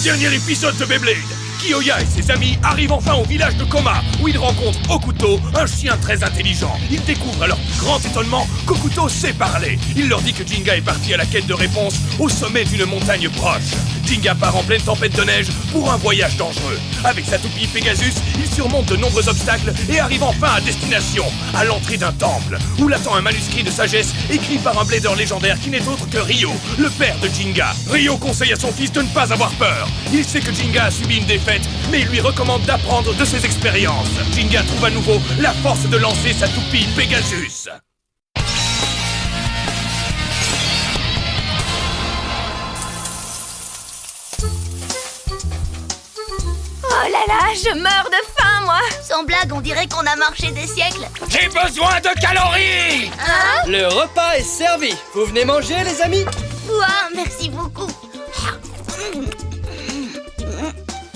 Dernier épisode de Beyblade. Kiyoya et ses amis arrivent enfin au village de Koma, où ils rencontrent Okuto, un chien très intelligent. Ils découvrent à leur plus grand étonnement qu'Okuto sait parler. Il leur dit que Jinga est parti à la quête de réponses au sommet d'une montagne proche. Jinga part en pleine tempête de neige pour un voyage dangereux. Avec sa toupie Pegasus, il surmonte de nombreux obstacles et arrive enfin à destination, à l'entrée d'un temple, où l'attend un manuscrit de sagesse écrit par un blader légendaire qui n'est autre que Ryo, le père de Jinga. Ryo conseille à son fils de ne pas avoir peur. Il sait que Jinga a subi une défaite, mais il lui recommande d'apprendre de ses expériences. Jinga trouve à nouveau la force de lancer sa toupie Pegasus. Oh là là, je meurs de faim, moi! Sans blague, on dirait qu'on a marché des siècles. J'ai besoin de calories! Hein? Le repas est servi. Vous venez manger, les amis? Ouah, merci beaucoup.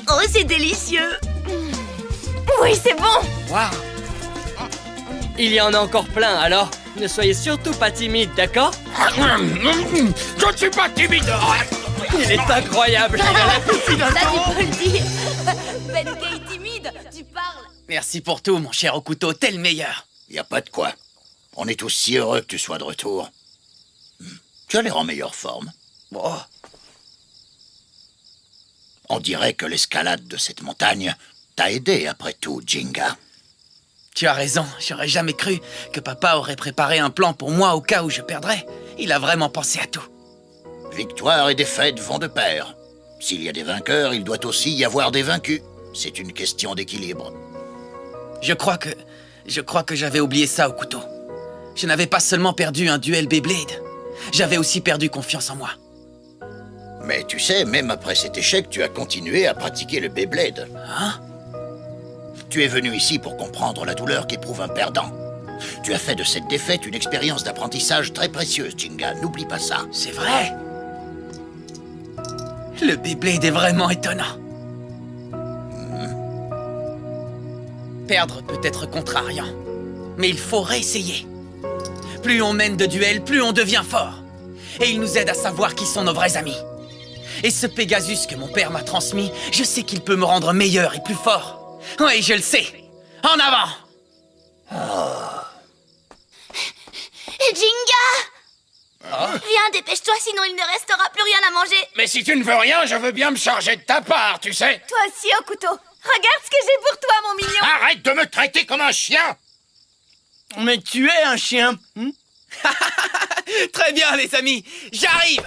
Oh, c'est délicieux. Oui, c'est bon! Waouh! Il y en a encore plein, alors ne soyez surtout pas timide, d'accord? Je ne suis pas timide! Il est incroyable! Il a l'appétit d'un Ça, tu taureau. peux le dire. Benkei timide, tu parles. Merci pour tout, mon cher Okuto, t'es le meilleur. Y a pas de quoi. On est tous si heureux que tu sois de retour. Tu as l'air en meilleure forme. Oh, On dirait que l'escalade de cette montagne t'a aidé après tout, Jinga. tu as raison, j'aurais jamais cru que papa aurait préparé un plan pour moi au cas où je perdrais. Il a vraiment pensé à tout. Victoire et défaite vont de pair. S'il y a des vainqueurs, il doit aussi y avoir des vaincus. C'est une question d'équilibre. Je crois que j'avais oublié ça, Okuto. Je n'avais pas seulement perdu un duel Beyblade, j'avais aussi perdu confiance en moi. Mais tu sais, même après cet échec, tu as continué à pratiquer le Beyblade. Hein? Tu es venu ici pour comprendre la douleur qu'éprouve un perdant. Tu as fait de cette défaite une expérience d'apprentissage très précieuse, Jinga. N'oublie pas ça. C'est vrai. Le Beyblade est vraiment étonnant. Perdre peut être contrariant, mais il faut réessayer. Plus on mène de duels, plus on devient fort. Et il nous aide à savoir qui sont nos vrais amis. Et ce Pegasus que mon père m'a transmis, je sais qu'il peut me rendre meilleur et plus fort. Oui, je le sais. En avant! Jinga! Viens, dépêche-toi, sinon il ne restera plus rien à manger. Mais si tu ne veux rien, je veux bien me charger de ta part, tu sais. Toi aussi, Okuto! Regarde ce que j'ai pour toi, mon mignon! Arrête de me traiter comme un chien! Mais tu es un chien. Très bien, les amis, j'arrive!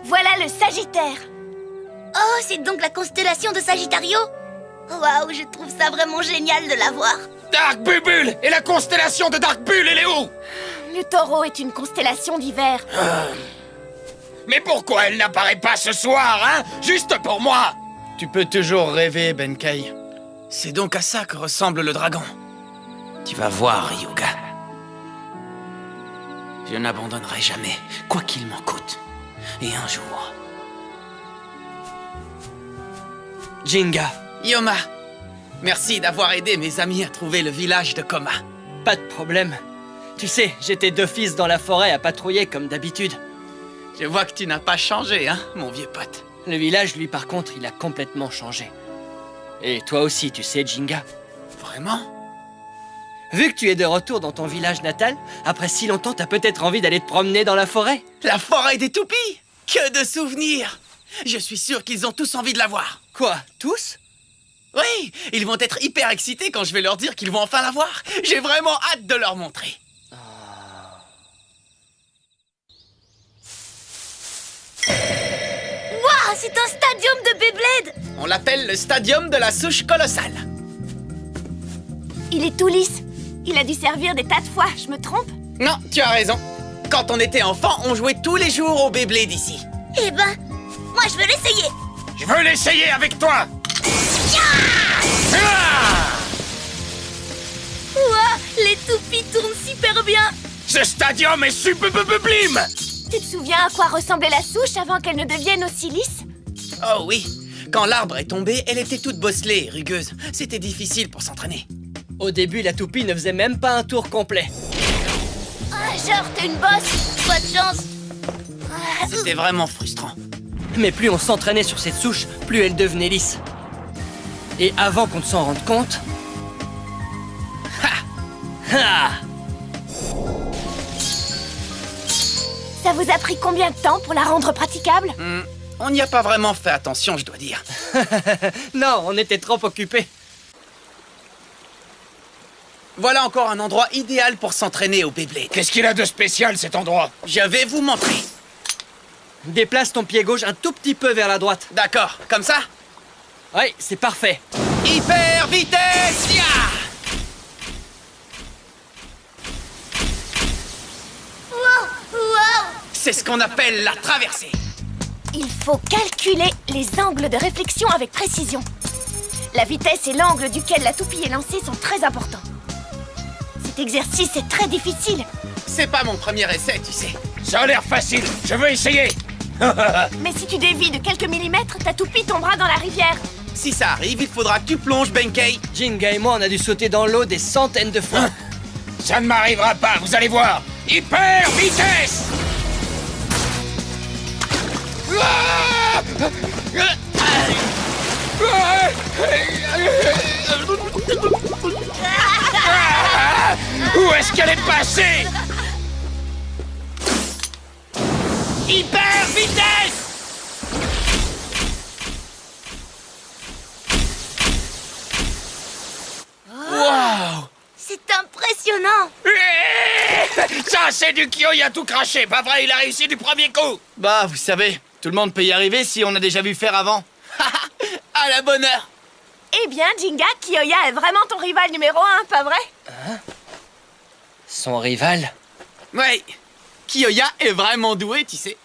Voilà le Sagittaire! Oh, c'est donc la constellation de Sagittario? Waouh, je trouve ça vraiment génial de la voir. Dark Bubule! Et la constellation de Dark Bull, elle est où? Le taureau est une constellation d'hiver. Mais pourquoi elle n'apparaît pas ce soir, hein? Juste pour moi! Tu peux toujours rêver, Benkei. C'est donc à ça que ressemble le dragon. Tu vas voir, Ryuga. Je n'abandonnerai jamais, quoi qu'il m'en coûte. Et un jour... Jinga, Yoma, merci d'avoir aidé mes amis à trouver le village de Koma. pas de problème. Tu sais, j'étais d'office dans la forêt à patrouiller comme d'habitude. Je vois que tu n'as pas changé, hein, mon vieux pote. Le village, lui, par contre, il a complètement changé. Et toi aussi, tu sais, Jinga. Vraiment? Vu que tu es de retour dans ton village natal, après si longtemps, t'as peut-être envie d'aller te promener dans la forêt. La forêt des toupies! Que de souvenirs! Je suis sûr qu'ils ont tous envie de la voir. Quoi, tous? Oui, ils vont être hyper excités quand je vais leur dire qu'ils vont enfin la voir. J'ai vraiment hâte de leur montrer. Waouh, c'est un stadium de Beyblade! On l'appelle le stadium de la souche colossale. Il est tout lisse. Il a dû servir des tas de fois, je me trompe? Non, tu as raison. Quand on était enfant, on jouait tous les jours au Beyblade ici. Eh ben, moi je veux l'essayer. Je veux l'essayer avec toi! Ah! Ouah, les toupies tournent super bien. Ce stadium est sublime! Tu te souviens à quoi ressemblait la souche avant qu'elle ne devienne aussi lisse? Oh oui, quand l'arbre est tombé, elle était toute bosselée et rugueuse. C'était difficile pour s'entraîner. Au début, la toupie ne faisait même pas un tour complet. Major, t'es une bosse. Pas de chance. C'était vraiment frustrant. Mais plus on s'entraînait sur cette souche, plus elle devenait lisse. Et avant qu'on ne s'en rende compte... Ha! Ça vous a pris combien de temps pour la rendre praticable? On n'y a pas vraiment fait attention, je dois dire. Non, on était trop occupés. Voilà encore un endroit idéal pour s'entraîner au Beyblade. Qu'est-ce qu'il a de spécial, cet endroit? Je vais vous montrer. Déplace ton pied gauche un tout petit peu vers la droite. D'accord, comme ça? Oui, c'est parfait. Hyper vitesse! Ya! Wow. C'est ce qu'on appelle la traversée. Il faut calculer les angles de réflexion avec précision. La vitesse et l'angle duquel la toupie est lancée sont très importants. Cet exercice est très difficile. C'est pas mon premier essai, tu sais. Ça a l'air facile, je veux essayer. Mais si tu dévies de quelques millimètres, ta toupie tombera dans la rivière. Si ça arrive, il faudra que tu plonges, Benkei. Jinga et moi, on a dû sauter dans l'eau des centaines de fois. Ça ne m'arrivera pas, vous allez voir. Hyper vitesse. Où est-ce qu'elle est passée? Hyper vitesse. Waouh! C'est impressionnant. Ça, c'est du Kiyoya tout craché, pas vrai? Il a réussi du premier coup. Bah, vous savez, tout le monde peut y arriver si on a déjà vu faire avant. À la bonne heure. Eh bien, Jinga, Kiyoya est vraiment ton rival numéro 1, pas vrai? Son rival? Ouais, Kiyoya est vraiment doué, tu sais.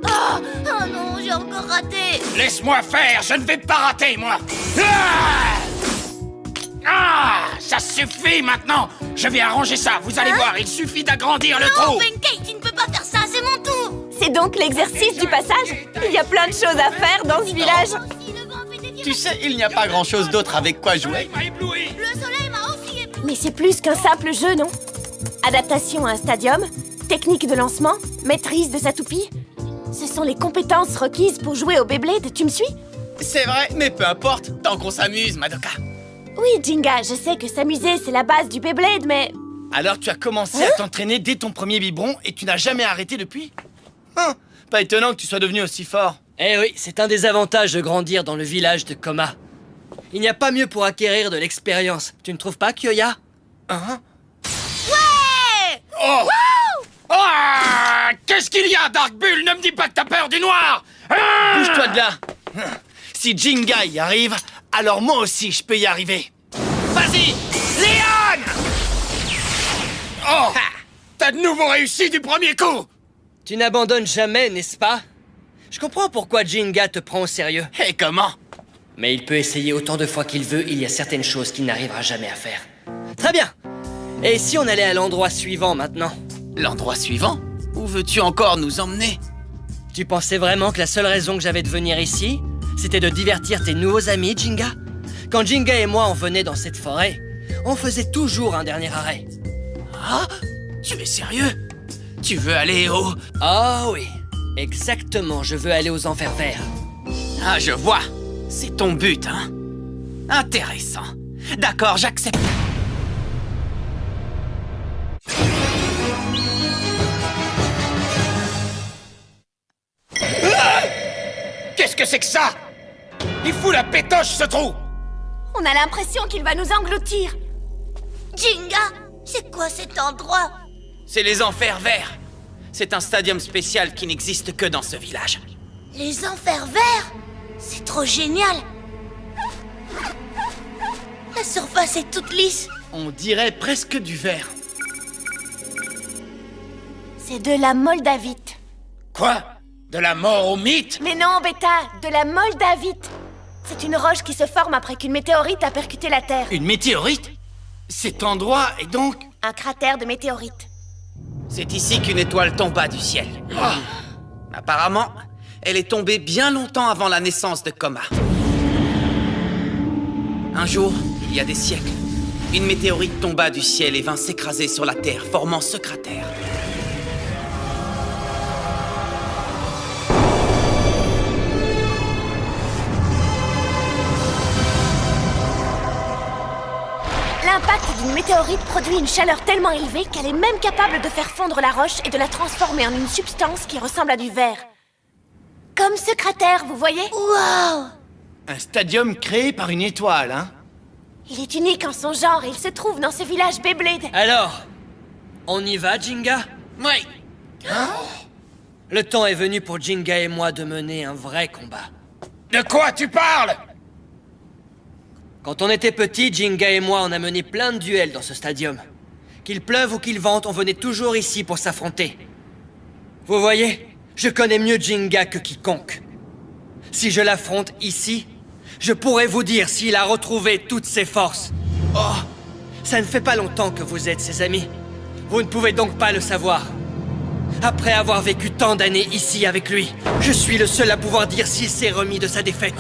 Oh non, j'ai encore raté. Laisse-moi faire, je ne vais pas rater, moi. Ça suffit maintenant. Je vais arranger ça, vous allez voir, il suffit d'agrandir le Non, trou. Benkei, tu ne peux pas faire ça, c'est mon tour. C'est donc l'exercice du passage? Il y a plein de choses à faire dans ce village. Si le vent fait dévier Tu sais, il n'y a pas grand-chose d'autre avec quoi jouer. Il m'a ébloui. le soleil m'a aussi ébloui. Mais c'est plus qu'un simple jeu, non? Adaptation à un stadium, technique de lancement, maîtrise de sa toupie. Ce sont les compétences requises pour jouer au Beyblade, tu me suis? C'est vrai, mais peu importe, tant qu'on s'amuse, Madoka. Oui, Jinga, je sais que s'amuser, c'est la base du Beyblade, mais... Alors tu as commencé à t'entraîner dès ton premier biberon et tu n'as jamais arrêté depuis? Pas étonnant que tu sois devenu aussi fort. Eh oui, c'est un des avantages de grandir dans le village de Koma. Il n'y a pas mieux pour acquérir de l'expérience. Tu ne trouves pas, Kiyoya? Oh. Qu'est-ce qu'il y a, Dark Bull? Ne me dis pas que t'as peur du noir. Bouge-toi de là. Si Jinga y arrive, alors moi aussi je peux y arriver. Vas-y, Léon. Oh, t'as de nouveau réussi du premier coup. Tu n'abandonnes jamais, n'est-ce pas? Je comprends pourquoi Jinga te prend au sérieux. Et comment? Mais il peut essayer autant de fois qu'il veut, il y a certaines choses qu'il n'arrivera jamais à faire. Très bien. Et si on allait à l'endroit suivant maintenant? L'endroit suivant? Où veux-tu encore nous emmener? Tu pensais vraiment que la seule raison que j'avais de venir ici, c'était de divertir tes nouveaux amis, Jinga? Quand Jinga et moi on venait dans cette forêt, on faisait toujours un dernier arrêt. Ah? Tu es sérieux? Tu veux aller au... Ah oui, exactement, je veux aller aux Enfers Verts. Ah, je vois. C'est ton but, hein? Intéressant. D'accord, j'accepte. Qu'est-ce que c'est que ça? Il fout la pétoche, ce trou. On a l'impression qu'il va nous engloutir. Jinga, c'est quoi cet endroit? C'est les Enfers Verts. C'est un stadium spécial qui n'existe que dans ce village. Les Enfers Verts? C'est trop génial. La surface est toute lisse. On dirait presque du verre. C'est de la moldavite. Quoi? De la mort au mythe? Mais non, Beta, de la moldavite. C'est une roche qui se forme après qu'une météorite a percuté la Terre. Une météorite? Cet endroit est donc... Un cratère de météorite. C'est ici qu'une étoile tomba du ciel. Apparemment, Elle est tombée bien longtemps avant la naissance de Koma. Un jour, il y a des siècles, une météorite tomba du ciel et vint s'écraser sur la Terre, formant ce cratère. L'impact d'une météorite produit une chaleur tellement élevée qu'elle est même capable de faire fondre la roche et de la transformer en une substance qui ressemble à du verre. Comme ce cratère, vous voyez? Waouh! Un stadium créé par une étoile, hein? Il est unique en son genre et il se trouve dans ce village Beyblade. Alors, on y va, Jinga? Oui. Le temps est venu pour Jinga et moi de mener un vrai combat. De quoi tu parles? Quand on était petits, Jinga et moi, on a mené plein de duels dans ce stadium. Qu'il pleuve ou qu'il vente, on venait toujours ici pour s'affronter. Vous voyez, je connais mieux Jinga que quiconque. Si je l'affronte ici, je pourrais vous dire s'il a retrouvé toutes ses forces. Oh, ça ne fait pas longtemps que vous êtes ses amis. Vous ne pouvez donc pas le savoir. Après avoir vécu tant d'années ici avec lui, je suis le seul à pouvoir dire s'il s'est remis de sa défaite.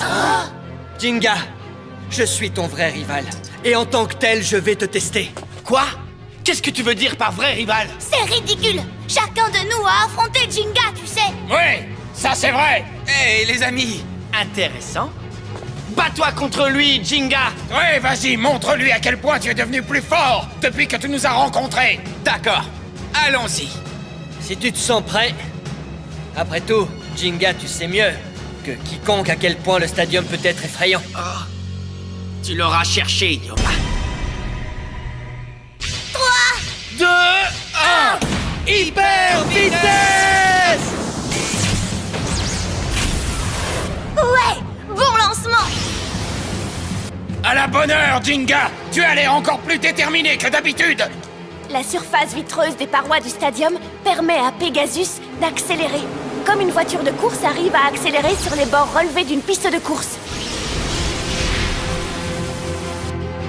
Jinga, je suis ton vrai rival. Et en tant que tel, je vais te tester. Quoi? Qu'est-ce que tu veux dire par vrai rival? C'est ridicule! Chacun de nous a affronté Jinga, tu sais! Oui, ça c'est vrai. Hé, les amis! Intéressant. Bats-toi contre lui, Jinga! Oui, vas-y, montre-lui à quel point tu es devenu plus fort depuis que tu nous as rencontrés. D'accord, allons-y. Si tu te sens prêt... Après tout, Jinga, tu sais mieux que quiconque à quel point le stadium peut être effrayant. Tu l'auras cherché, Yoma. 2, 1... Hyper vitesse! Ouais! Bon lancement! À la bonne heure, Jinga. Tu as l'air encore plus déterminé que d'habitude. La surface vitreuse des parois du stadium permet à Pegasus d'accélérer. Comme une voiture de course arrive à accélérer sur les bords relevés d'une piste de course.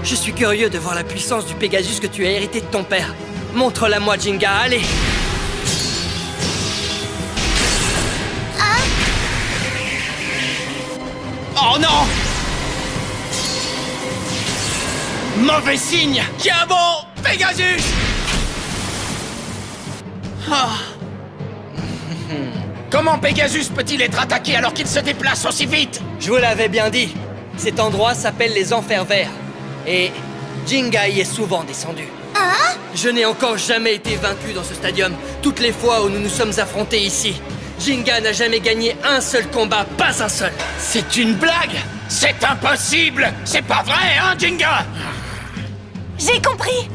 Je suis curieux de voir la puissance du Pegasus que tu as hérité de ton père. Montre-la-moi, Jinga, allez! Oh non! Mauvais signe! Tiens bon, Pegasus! Comment Pegasus peut-il être attaqué alors qu'il se déplace aussi vite? Je vous l'avais bien dit. Cet endroit s'appelle les Enfers Verts. Et Jinga y est souvent descendu. Je n'ai encore jamais été vaincu dans ce stadium. Toutes les fois où nous nous sommes affrontés ici, Jinga n'a jamais gagné un seul combat, pas un seul. C'est une blague! C'est impossible. C'est pas vrai, hein, Jinga? J'ai compris!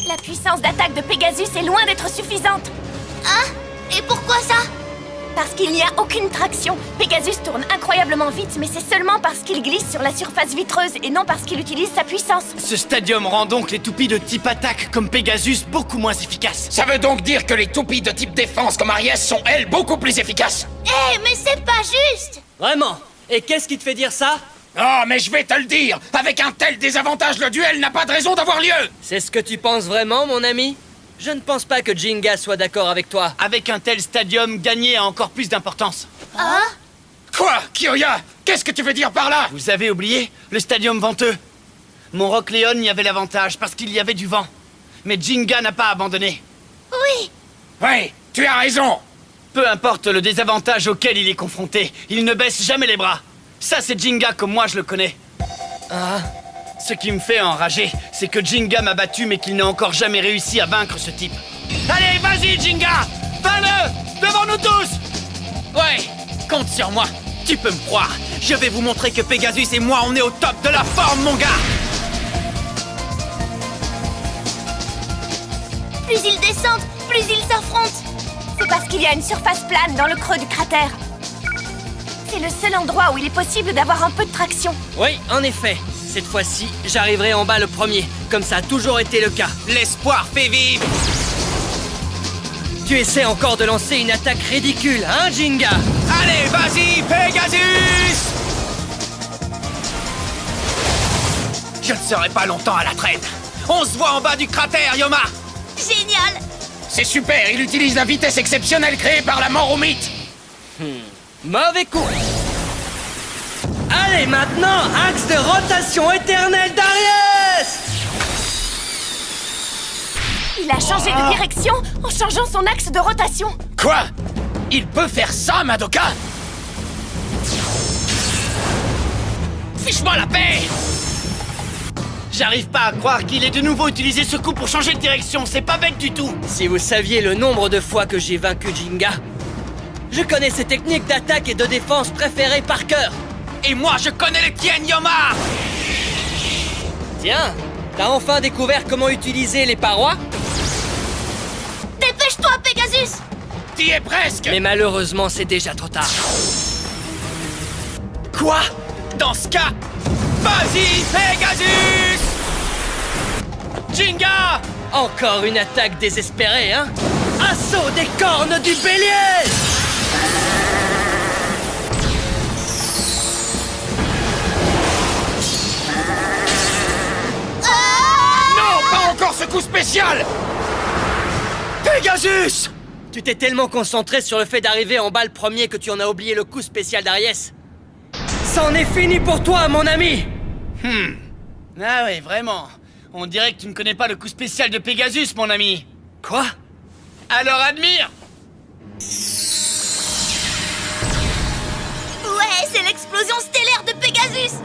La puissance d'attaque de Pegasus est loin d'être suffisante. Hein? Et pourquoi ça? Parce qu'il n'y a aucune traction. Pegasus tourne incroyablement vite, mais c'est seulement parce qu'il glisse sur la surface vitreuse et non parce qu'il utilise sa puissance. Ce stadium rend donc les toupies de type attaque comme Pegasus beaucoup moins efficaces. Ça veut donc dire que les toupies de type défense comme Ariès sont, elles, beaucoup plus efficaces. Eh, mais c'est pas juste! Vraiment? Et qu'est-ce qui te fait dire ça? Oh, mais je vais te le dire. Avec un tel désavantage, le duel n'a pas de raison d'avoir lieu. C'est ce que tu penses vraiment, mon ami? Je ne pense pas que Jinga soit d'accord avec toi. Avec un tel stadium, gagner a encore plus d'importance. Quoi, Kyoya? Qu'est-ce que tu veux dire par là? Vous avez oublié? Le stadium venteux. Mon Rock Leon y avait l'avantage parce qu'il y avait du vent. Mais Jinga n'a pas abandonné. Oui! Oui, tu as raison. Peu importe le désavantage auquel il est confronté, il ne baisse jamais les bras. Ça, c'est Jinga comme moi je le connais. Ce qui me fait enrager, c'est que Jinga m'a battu mais qu'il n'a encore jamais réussi à vaincre ce type. Allez, vas-y, Jinga! Bats-le! Devant nous tous! Ouais, compte sur moi. Tu peux me croire. Je vais vous montrer que Pegasus et moi, on est au top de la forme, mon gars! Plus ils descendent, plus ils s'affrontent! C'est parce qu'il y a une surface plane dans le creux du cratère. C'est le seul endroit où il est possible d'avoir un peu de traction. Oui, en effet. Cette fois-ci, j'arriverai en bas le premier, comme ça a toujours été le cas. L'espoir fait vivre! Tu essaies encore de lancer une attaque ridicule, hein, Jinga? Allez, vas-y, Pegasus! Je ne serai pas longtemps à la traîne. On se voit en bas du cratère, Yoma! Génial! C'est super, il utilise la vitesse exceptionnelle créée par la mort au mythe. Mauvais coup. Allez, maintenant, axe de rotation éternelle d'Ariès! Il a changé de direction en changeant son axe de rotation. Quoi? Il peut faire ça, Madoka? Fiche-moi la paix! J'arrive pas à croire qu'il ait de nouveau utilisé ce coup pour changer de direction, c'est pas bête du tout. Si vous saviez le nombre de fois que j'ai vaincu Jinga, je connais ses techniques d'attaque et de défense préférées par cœur. Et moi, je connais le Tien Yoma! Tiens, t'as enfin découvert comment utiliser les parois? Dépêche-toi, Pegasus! T'y es presque! Mais malheureusement, c'est déjà trop tard. Quoi? Dans ce cas, vas-y, Pegasus! Jinga! Encore une attaque désespérée, hein? Assaut des cornes du bélier! Non, pas encore ce coup spécial! Pegasus! Tu t'es tellement concentré sur le fait d'arriver en bas le premier que tu en as oublié le coup spécial d'Ariès. C'en est fini pour toi, mon ami! Ah ouais, vraiment. On dirait que tu ne connais pas le coup spécial de Pegasus, mon ami. Quoi? Alors admire! Ouais, c'est l'explosion stellaire de Pegasus!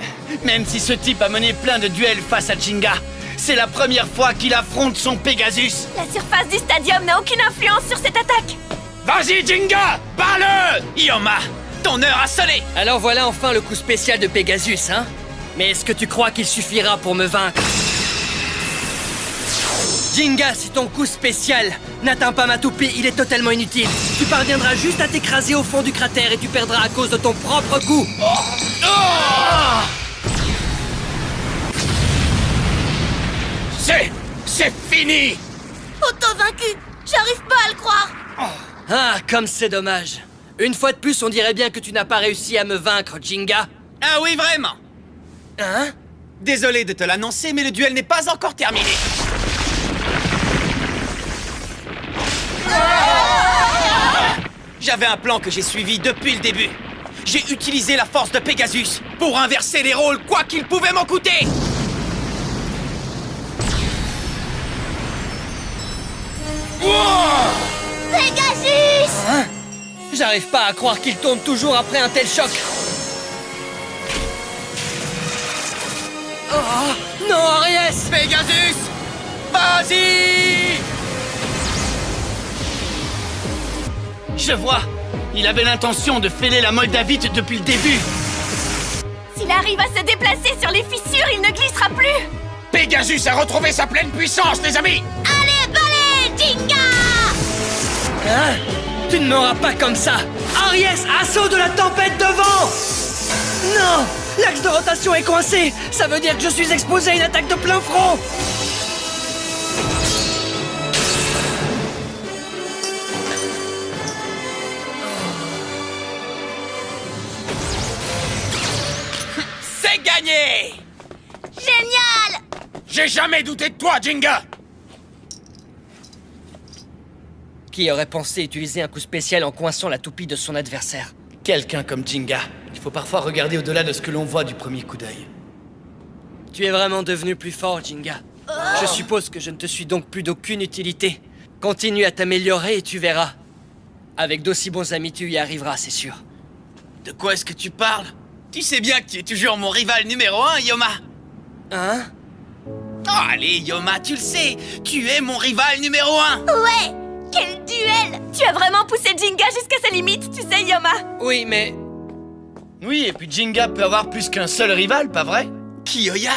Même si ce type a mené plein de duels face à Jinga, c'est la première fois qu'il affronte son Pegasus. La surface du stadium n'a aucune influence sur cette attaque. Vas-y, Jinga! Bats-le! Yoma, ton heure a sonné! Alors voilà enfin le coup spécial de Pegasus, hein? Mais est-ce que tu crois qu'il suffira pour me vaincre? Jinga, si ton coup spécial n'atteint pas ma toupie, il est totalement inutile. Tu parviendras juste à t'écraser au fond du cratère et tu perdras à cause de ton propre coup. C'est fini! Auto-vaincu! J'arrive pas à le croire! Ah, comme c'est dommage. Une fois de plus, on dirait bien que tu n'as pas réussi à me vaincre, Jinga. Ah oui, vraiment! Hein? Désolé de te l'annoncer, mais le duel n'est pas encore terminé. J'avais un plan que j'ai suivi depuis le début. J'ai utilisé la force de Pegasus pour inverser les rôles, quoi qu'il pouvait m'en coûter. Pegasus! Hein? J'arrive pas à croire qu'il tombe toujours après un tel choc. Oh, non, Ariès! Pegasus! Vas-y! Je vois. Il avait l'intention de fêler la Moldavite depuis le début. S'il arrive à se déplacer sur les fissures, il ne glissera plus. Pegasus a retrouvé sa pleine puissance, les amis! Allez, balai, Jinga! Hein? Tu ne m'auras pas comme ça! Ariès, assaut de la tempête de vent! Non! L'axe de rotation est coincé! Ça veut dire que je suis exposé à une attaque de plein front! C'est gagné! Génial! J'ai jamais douté de toi, Jinga! Qui aurait pensé utiliser un coup spécial en coinçant la toupie de son adversaire? Quelqu'un comme Jinga. Il faut parfois regarder au-delà de ce que l'on voit du premier coup d'œil. Tu es vraiment devenu plus fort, Jinga. Je suppose que je ne te suis donc plus d'aucune utilité. Continue à t'améliorer et tu verras. Avec d'aussi bons amis, tu y arriveras, c'est sûr. De quoi est-ce que tu parles? Tu sais bien que tu es toujours mon rival numéro 1, Yoma. Hein? Oh, allez, Yoma, tu le sais, tu es mon rival numéro 1. Ouais! Quel duel! Tu as vraiment poussé Jinga jusqu'à sa limite, tu sais, Yoma. Oui, mais... Oui, et puis Jinga peut avoir plus qu'un seul rival, pas vrai? Kiyoya?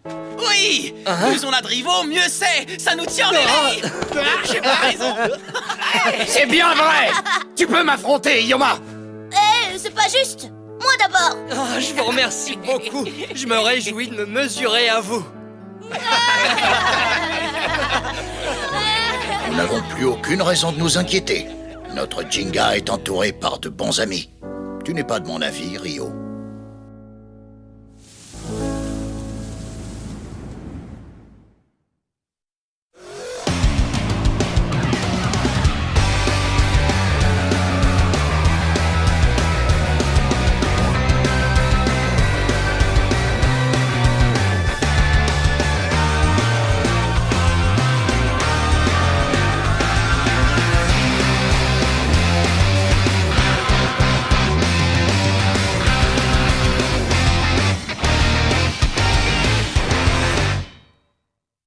Oui! Hein? Plus on a de rivaux, mieux c'est! Ça nous tient en éveil! J'ai pas raison! C'est bien vrai! Tu peux m'affronter, Yoma! C'est pas juste! Moi d'abord! Ah, je vous remercie beaucoup. Je me réjouis de me mesurer à vous. Nous n'avons plus aucune raison de nous inquiéter. Notre Jinga est entouré par de bons amis. Tu n'es pas de mon avis, Ryo.